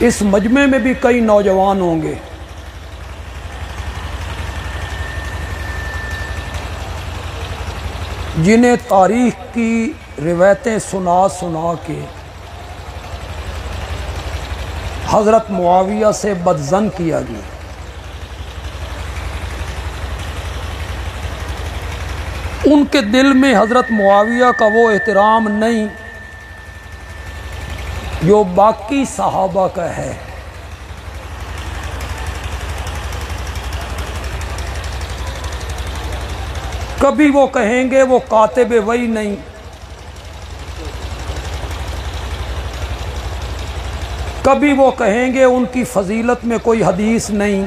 اس مجمع میں بھی کئی نوجوان ہوں گے جنہیں تاریخ کی روایتیں سنا سنا کے حضرت معاویہ سے بدظن کیا گیا۔ ان کے دل میں حضرت معاویہ کا وہ احترام نہیں جو باقی صحابہ کا ہے۔ کبھی وہ کہیں گے وہ کاتب وحی نہیں، کبھی وہ کہیں گے ان کی فضیلت میں کوئی حدیث نہیں۔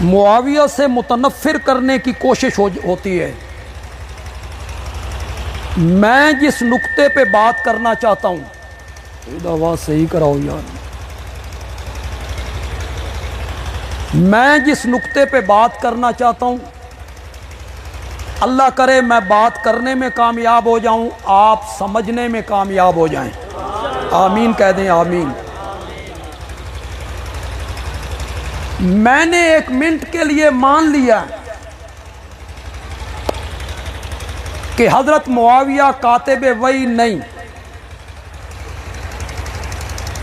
معاویہ سے متنفر کرنے کی کوشش ہوتی ہے۔ میں جس نقطے پہ بات کرنا چاہتا ہوں، آواز صحیح کراؤ یار، میں جس نقطے پہ بات کرنا چاہتا ہوں، اللہ کرے میں بات کرنے میں کامیاب ہو جاؤں، آپ سمجھنے میں کامیاب ہو جائیں۔ آمین کہہ دیں، آمین۔ میں نے ایک منٹ کے لیے مان لیا کہ حضرت معاویہ کاتب وحی نہیں۔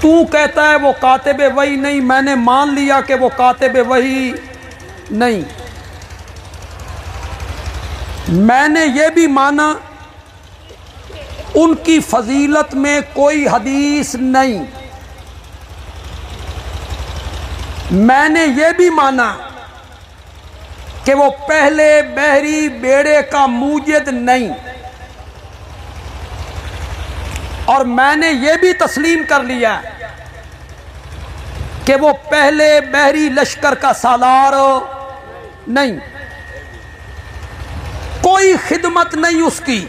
تو کہتا ہے وہ کاتب وحی نہیں، میں نے مان لیا کہ وہ کاتب وحی نہیں۔ میں نے یہ بھی مانا ان کی فضیلت میں کوئی حدیث نہیں۔ میں نے یہ بھی مانا کہ وہ پہلے بحری بیڑے کا موجد نہیں، اور میں نے یہ بھی تسلیم کر لیا کہ وہ پہلے بحری لشکر کا سالار نہیں، کوئی خدمت نہیں اس کی،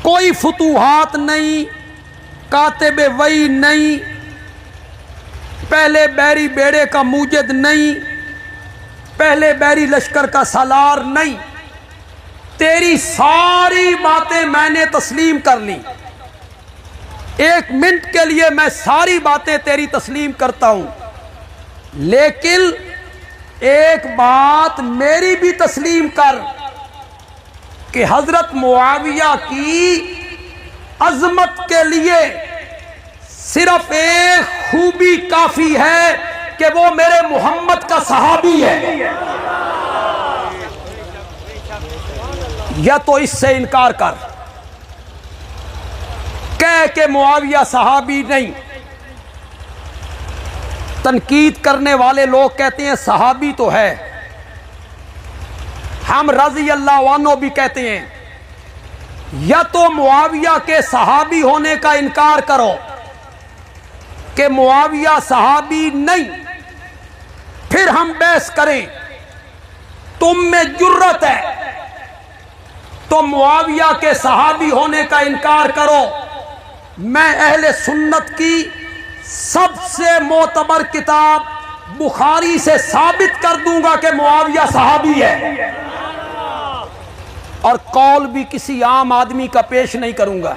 کوئی فتوحات نہیں، کاتب وحی نہیں، پہلے بحری بیڑے کا موجد نہیں، پہلے بحری لشکر کا سالار نہیں۔ تیری ساری باتیں میں نے تسلیم کر لی، ایک منٹ کے لیے میں ساری باتیں تیری تسلیم کرتا ہوں، لیکن ایک بات میری بھی تسلیم کر کہ حضرت معاویہ کی عظمت کے لیے صرف ایک خوبی کافی ہے کہ وہ میرے محمد کا صحابی ہے، یا تو اس سے انکار کر، کہہ کہ معاویہ صحابی نہیں۔ تنقید کرنے والے لوگ کہتے ہیں صحابی تو ہے، ہم رضی اللہ عنہ بھی کہتے ہیں، یا تو معاویہ کے صحابی ہونے کا انکار کرو کہ معاویہ صحابی نہیں، پھر ہم بحث کریں۔ تم میں جرت ہے تو معاویہ کے صحابی ہونے کا انکار کرو، میں اہل سنت کی سب سے معتبر کتاب بخاری سے ثابت کر دوں گا کہ معاویہ صحابی ہے، اور قول بھی کسی عام آدمی کا پیش نہیں کروں گا،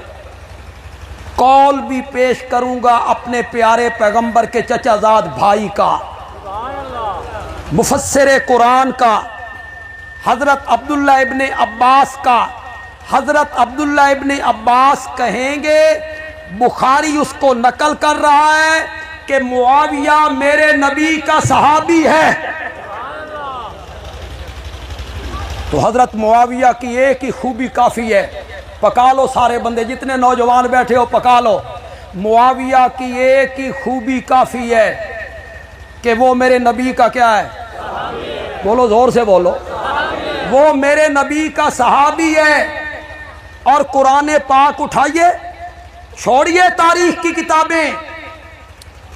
قول بھی پیش کروں گا اپنے پیارے پیغمبر کے چچا زاد بھائی کا، مفسر قرآن کا، حضرت عبداللہ ابن عباس کا۔ حضرت عبداللہ ابن عباس کہیں گے بخاری اس کو نقل کر رہا ہے کہ معاویہ میرے نبی کا صحابی ہے، تو حضرت معاویہ کی ایک ہی خوبی کافی ہے۔ پکا لو سارے بندے، جتنے نوجوان بیٹھے ہو پکا لو، معاویہ کی ایک ہی خوبی کافی ہے کہ وہ میرے نبی کا کیا ہے؟ بولو زور سے بولو، وہ میرے نبی کا صحابی ہے۔ اور قرآن پاک اٹھائیے، چھوڑیے تاریخ کی کتابیں،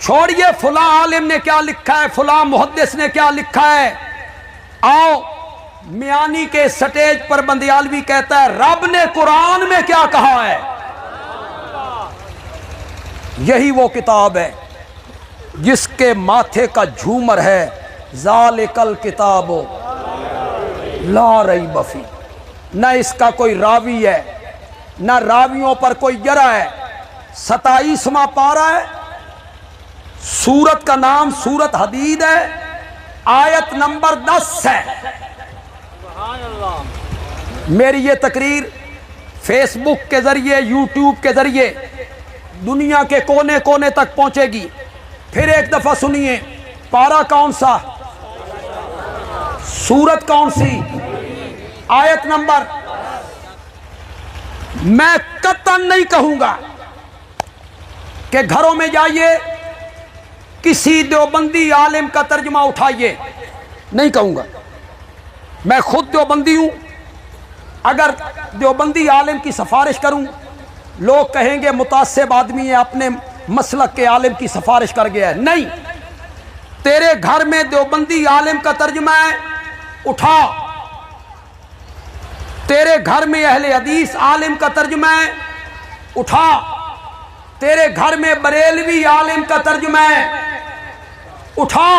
چھوڑیے فلاں عالم نے کیا لکھا ہے، فلاں محدث نے کیا لکھا ہے، آؤ میانی کے سٹیج پر بندیالوی کہتا ہے رب نے قرآن میں کیا کہا ہے۔ یہی وہ کتاب ہے جس کے ماتھے کا جھومر ہے ذالک الکتاب لا ریب فیہ، نہ اس کا کوئی راوی ہے، نہ راویوں پر کوئی جرح ہے۔ 27واں پارہ ہے، سورت کا نام سورت حدید ہے، آیت نمبر 10 ہے۔ میری یہ تقریر فیس بک کے ذریعے، یوٹیوب کے ذریعے دنیا کے کونے کونے تک پہنچے گی۔ پھر ایک دفعہ سنیے، پارہ کون سا، سورت کون سی، آیت نمبر۔ میں قطعاً نہیں کہوں گا کہ گھروں میں جائیے کسی دیوبندی عالم کا ترجمہ اٹھائیے، نہیں کہوں گا۔ میں خود دیوبندی ہوں، اگر دیوبندی عالم کی سفارش کروں لوگ کہیں گے متعصب آدمی ہے، اپنے مسلک کے عالم کی سفارش کر گیا ہے۔ نہیں، تیرے گھر میں دیوبندی عالم کا ترجمہ ہے، اٹھا۔ تیرے گھر میں اہل حدیث عالم کا ترجمہ ہے، اٹھا۔ تیرے گھر میں بریلوی عالم کا ترجمہ ہے، اٹھا۔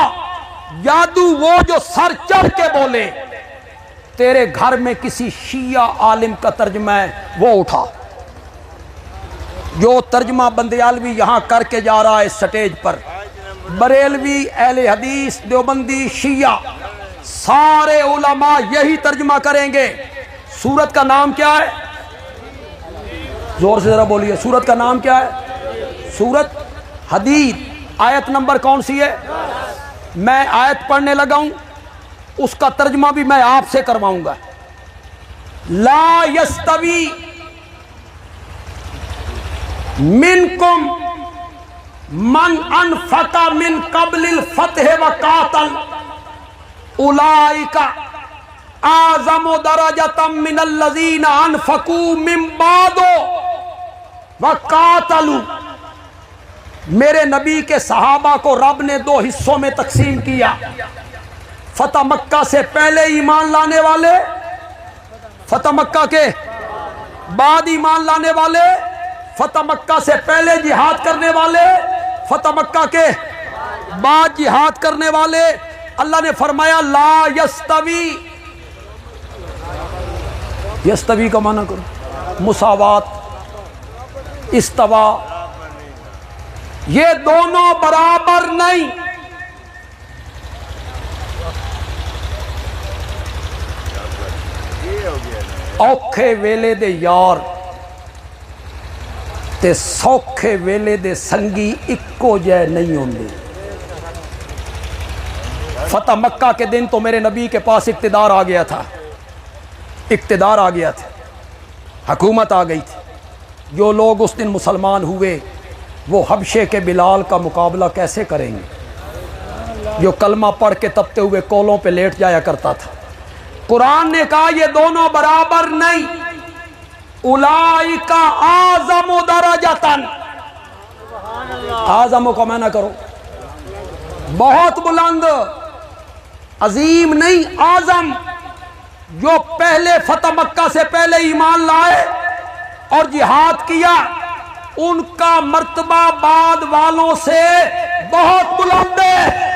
جادو وہ جو سر چڑھ کے بولے۔ تیرے گھر میں کسی شیعہ عالم کا ترجمہ ہے، وہ اٹھا۔ جو ترجمہ بندیالوی یہاں کر کے جا رہا ہے اس سٹیج پر، بریلوی، اہل حدیث، دیوبندی، شیعہ، سارے علماء یہی ترجمہ کریں گے۔ سورت کا نام کیا ہے؟ زور سے ذرا بولیے، سورت کا نام کیا ہے؟ سورت حدید۔ آیت نمبر کون سی ہے؟ میں آیت پڑھنے لگا ہوں، اس کا ترجمہ بھی میں آپ سے کرواؤں گا۔ لا یستوی منکم من انفق من قبل الفتح وقاتل اولئک اعظم درجۃ من الذین انفقوا من بعد وقاتلوا۔ میرے نبی کے صحابہ کو رب نے دو حصوں میں تقسیم کیا، فتح مکہ سے پہلے ایمان لانے والے، فتح مکہ کے بعد ایمان لانے والے، فتح مکہ سے پہلے جہاد کرنے والے، فتح مکہ کے بعد جہاد کرنے والے۔ اللہ نے فرمایا لا یستوی، یستوی کا معنی کرو مساوات، استوا، یہ دونوں برابر نہیں۔ اوکھے ویلے دے یار تے سوکھے ویلے دے سنگی اکو جے نہیں ہوندے۔ فتح مکہ کے دن تو میرے نبی کے پاس اقتدار آ گیا تھا، اقتدار آ گیا تھا، حکومت آ گئی تھی۔ جو لوگ اس دن مسلمان ہوئے وہ حبشے کے بلال کا مقابلہ کیسے کریں گے جو کلمہ پڑھ کے تپتے ہوئے کولوں پہ لیٹ جایا کرتا تھا۔ قرآن نے کہا یہ دونوں برابر نہیں۔ اولئک اعظم درجۃ، اعظم کو معنی کرو بہت بلند، عظیم نہیں، اعظم۔ جو پہلے فتح مکہ سے پہلے ایمان لائے اور جہاد کیا، ان کا مرتبہ بعد والوں سے بہت بلند ہے۔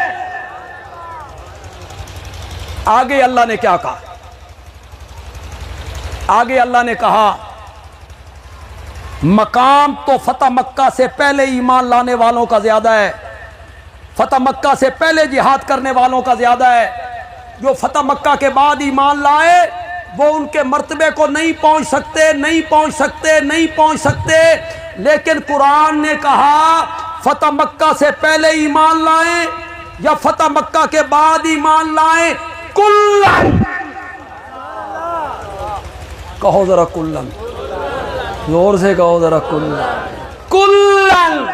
آگے اللہ نے کیا کہا؟ آگے اللہ نے کہا مقام تو فتح مکہ سے پہلے ایمان لانے والوں کا زیادہ ہے، فتح مکہ سے پہلے جہاد کرنے والوں کا زیادہ ہے۔ جو فتح مکہ کے بعد ایمان لائے وہ ان کے مرتبے کو نہیں پہنچ سکتے، نہیں پہنچ سکتے، نہیں پہنچ سکتے۔ لیکن قرآن نے کہا فتح مکہ سے پہلے ایمان لائیں یا فتح مکہ کے بعد ایمان لائیں، کلن، کہو ذرا کلن، زور سے کہو ذرا کلن، کلن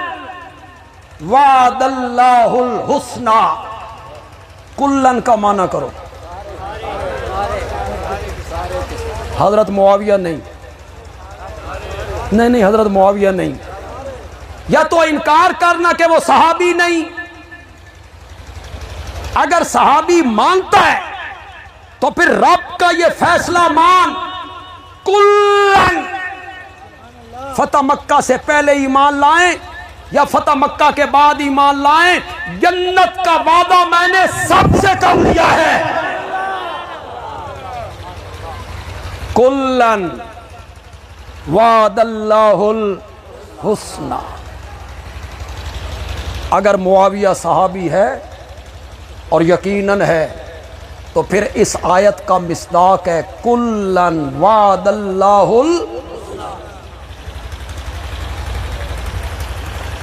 وعد اللہ الحسنی۔ کلن کا معنی کرو حضرت معاویہ نہیں، نہیں حضرت معاویہ نہیں، یا تو انکار کرنا کہ وہ صحابی نہیں۔ اگر صحابی مانتا ہے تو پھر رب کا یہ فیصلہ مان، کلن، فتح مکہ سے پہلے ایمان لائیں یا فتح مکہ کے بعد ایمان لائیں، جنت کا وعدہ میں نے سب سے کر لیا ہے۔ کلن وعد اللہ الحسنى. اگر معاویہ صحابی ہے اور یقیناً ہے تو پھر اس آیت کا مصداق ہے کلن وعد اللہ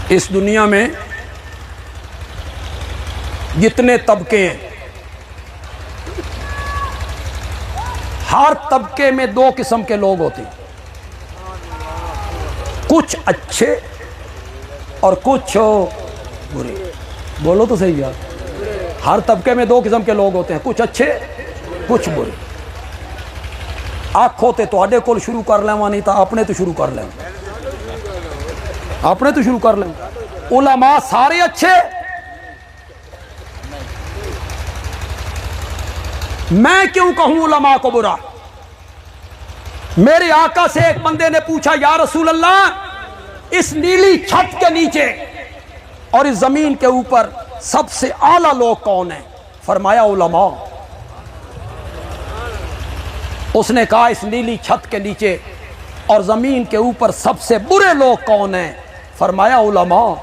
اس دنیا میں جتنے طبقے ہیں ہر طبقے میں دو قسم کے لوگ ہوتے ہیں، کچھ اچھے اور کچھ برے. بولو تو صحیح یار. ہر طبقے میں دو قسم کے لوگ ہوتے ہیں، کچھ اچھے کچھ برے. آنکھ ہوتے تو آڈے کول شروع کر لیوا، نہیں تو اپنے تو شروع کر لیں، اپنے تو شروع کر لیں. علماء سارے اچھے، میں کیوں کہوں علماء کو برا؟ میرے آقا سے ایک بندے نے پوچھا یا رسول اللہ اس نیلی چھت کے نیچے اور اس زمین کے اوپر سب سے اعلیٰ لوگ کون ہیں؟ فرمایا علماء. اس نے کہا اس نیلی چھت کے نیچے اور زمین کے اوپر سب سے برے لوگ کون ہیں؟ فرمایا علماء.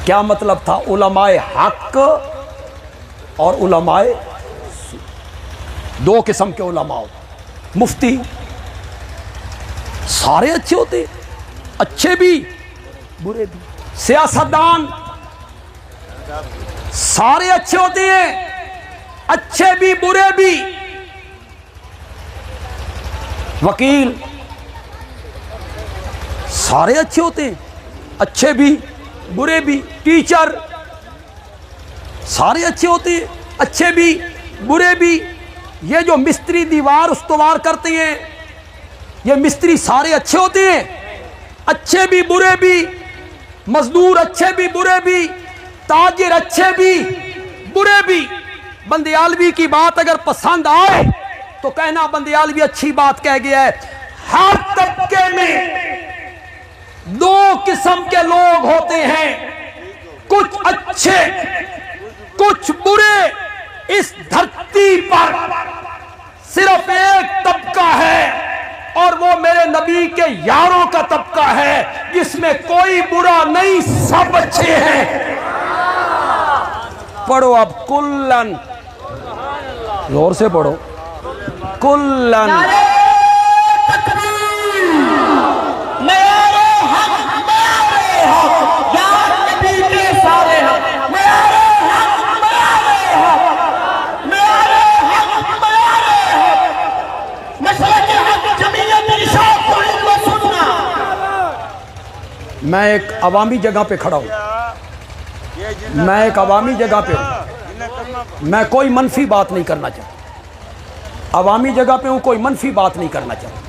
کیا مطلب تھا؟ علماء حق اور علماء دو قسم کے علماء. مفتی سارے اچھے ہوتے ہیں، اچھے بھی برے بھی. سیاستدان سارے اچھے ہوتے ہیں، اچھے بھی برے بھی. وکیل سارے اچھے ہوتے ہیں، اچھے بھی برے بھی. ٹیچر سارے اچھے ہوتے ہیں، اچھے بھی برے بھی. یہ جو مستری دیوار استوار کرتے ہیں یہ مستری سارے اچھے ہوتے ہیں، اچھے بھی برے بھی. مزدور اچھے بھی برے بھی، تاجر اچھے بھی برے بھی. بندیالوی کی بات اگر پسند آئے تو کہنا بندیالوی اچھی بات کہہ گیا ہے. ہر طبقے میں دو قسم کے لوگ ہوتے ہیں، کچھ اچھے کچھ برے. اس دھرتی پر صرف ایک طبقہ ہے اور وہ میرے نبی کے یاروں کا طبقہ ہے جس میں کوئی برا نہیں، سب اچھے ہیں. پڑھو اب کلن، زور سے پڑھو کلن. میں ایک عوامی جگہ پہ کھڑا ہوں، میں ایک عوامی جگہ پہ ہوں، میں کوئی منفی بات نہیں کرنا چاہتا. عوامی جگہ پہ ہوں، کوئی منفی بات نہیں کرنا چاہتا.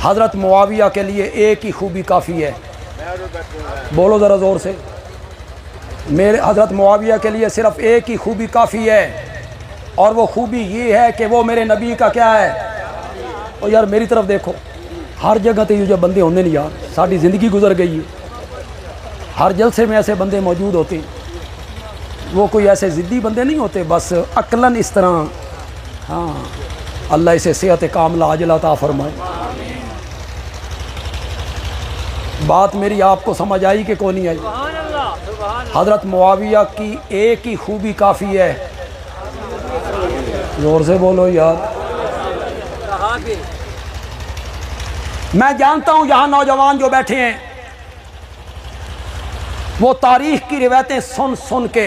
حضرت معاویہ کے لیے ایک ہی خوبی کافی ہے. بولو ذرا زور سے. میرے حضرت معاویہ کے لیے صرف ایک ہی خوبی کافی ہے اور وہ خوبی یہ ہے کہ وہ میرے نبی کا کیا ہے. اور یار میری طرف دیکھو، ہر جگہ تے جو بندے ہوندے نہیں یار، ساری زندگی گزر گئی ہے. ہر جلسے میں ایسے بندے موجود ہوتے ہیں، وہ کوئی ایسے ضدی بندے نہیں ہوتے، بس عقلاً اس طرح. ہاں اللہ اسے صحت کاملہ عاجلہ عطا فرمائے. بات میری آپ کو سمجھ آئی کہ کون نہیں آئی؟ حضرت معاویہ کی ایک ہی خوبی کافی ہے. زور سے بولو یار. میں جانتا ہوں یہاں نوجوان جو بیٹھے ہیں وہ تاریخ کی روایتیں سن سن کے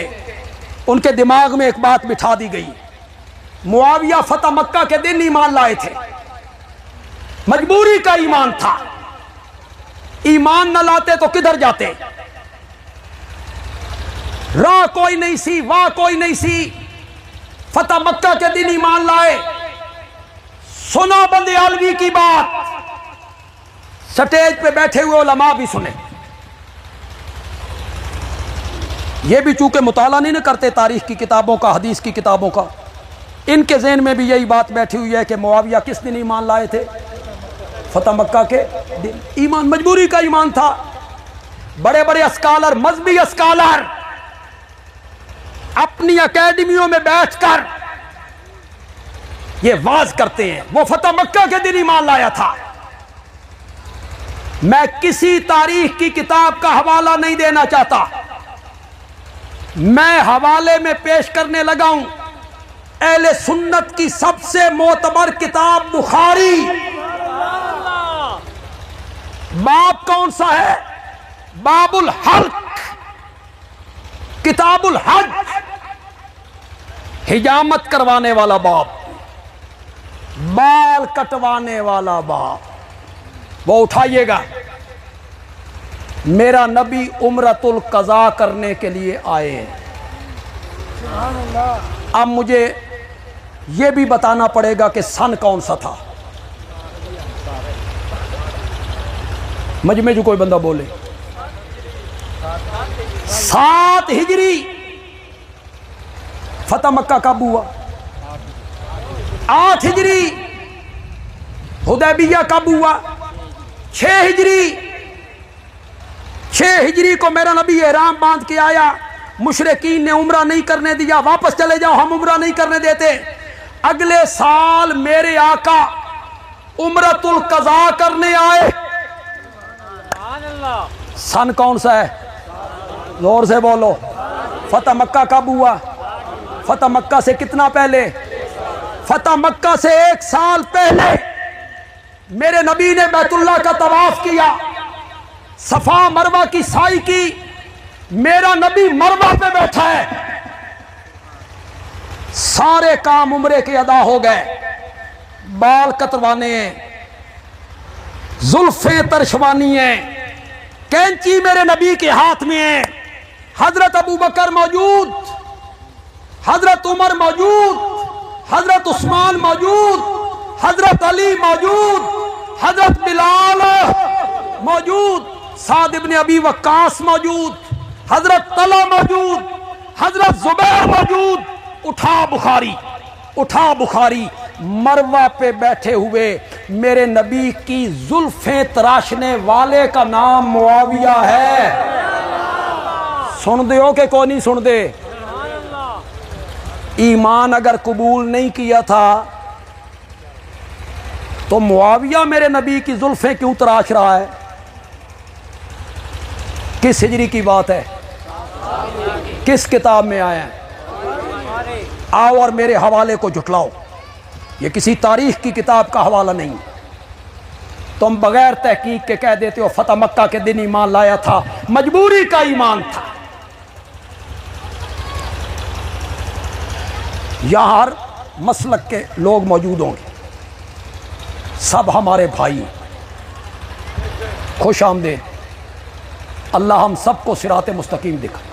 ان کے دماغ میں ایک بات بٹھا دی گئی. معاویہ فتح مکہ کے دن ایمان لائے تھے، مجبوری کا ایمان تھا. ایمان نہ لاتے تو کدھر جاتے؟ راہ کوئی نہیں سی، واہ کوئی نہیں سی. فتح مکہ کے دن ایمان لائے. سنو بندیالوی کی بات، سٹیج پہ بیٹھے ہوئے علماء بھی سنیں. یہ بھی چونکہ مطالعہ نہیں کرتے تاریخ کی کتابوں کا، حدیث کی کتابوں کا، ان کے ذہن میں بھی یہی بات بیٹھی ہوئی ہے کہ معاویہ کس دن ایمان لائے تھے؟ فتح مکہ کے دن. ایمان مجبوری کا ایمان تھا. بڑے بڑے اسکالر، مذہبی اسکالر اپنی اکیڈمیوں میں بیٹھ کر یہ واز کرتے ہیں وہ فتح مکہ کے دن ایمان لایا تھا. میں کسی تاریخ کی کتاب کا حوالہ نہیں دینا چاہتا, میں حوالے میں پیش کرنے لگا ہوں اہل سنت کی سب سے معتبر کتاب بخاری. باب کون سا ہے؟ باب الحلق, کتاب الحج, حجامت کروانے والا باب, بال کٹوانے والا باب. وہ اٹھائیے گا. میرا نبی عمرۃ القضاء کرنے کے لیے آئے ہیں. اب مجھے یہ بھی بتانا پڑے گا کہ سن کون سا تھا. مجمع جو کوئی بندہ بولے. 7 ہجری. فتح مکہ کب ہوا؟ 8 ہجری. حدیبیہ کب ہوا؟ 6 ہجری. 6 ہجری کو میرا نبی احرام باندھ کے آیا. مشرکین نے عمرہ نہیں کرنے دیا, واپس چلے جاؤ, ہم عمرہ نہیں کرنے دیتے. اگلے سال میرے آقا عمرۃ القضاء کرنے آئے. سن کون سا ہے؟ زور سے بولو. فتح مکہ کب ہوا؟ فتح مکہ سے کتنا پہلے؟ فتح مکہ سے 1 سال پہلے میرے نبی نے بیت اللہ کا طواف کیا, صفا مروہ کی سعی کی. میرا نبی مروہ پہ بیٹھا ہے. سارے کام عمرے کے ادا ہو گئے. بال کتروانے ہیں, زلفیں ترشوانی ہیں, کینچی میرے نبی کے ہاتھ میں ہے. حضرت ابو بکر موجود, حضرت عمر موجود, حضرت عثمان موجود, حضرت علی موجود, حضرت بلال موجود, سعد ابن ابی وقاص موجود, حضرت طلحہ موجود, حضرت زبیر موجود. اٹھا بخاری, اٹھا بخاری. مروہ پہ بیٹھے ہوئے میرے نبی کی زلفیں تراشنے والے کا نام معاویہ ہے. سن دے ہو کہ کوئی نہیں سن دے؟ ایمان اگر قبول نہیں کیا تھا تو معاویہ میرے نبی کی زلفیں کیوں تراش رہا ہے؟ کس ہجری کی بات ہے؟ کس کتاب میں آیا ہے؟ آؤ اور میرے حوالے کو جھٹلاؤ. یہ کسی تاریخ کی کتاب کا حوالہ نہیں. تم بغیر تحقیق کے کہہ دیتے ہو فتح مکہ کے دن ایمان لایا تھا. مجبوری کا ایمان تھا. یہاں ہر مسلک کے لوگ موجود ہوں گے, سب ہمارے بھائی. خوش آمدید. اللہ ہم سب کو صراط مستقیم دکھائے.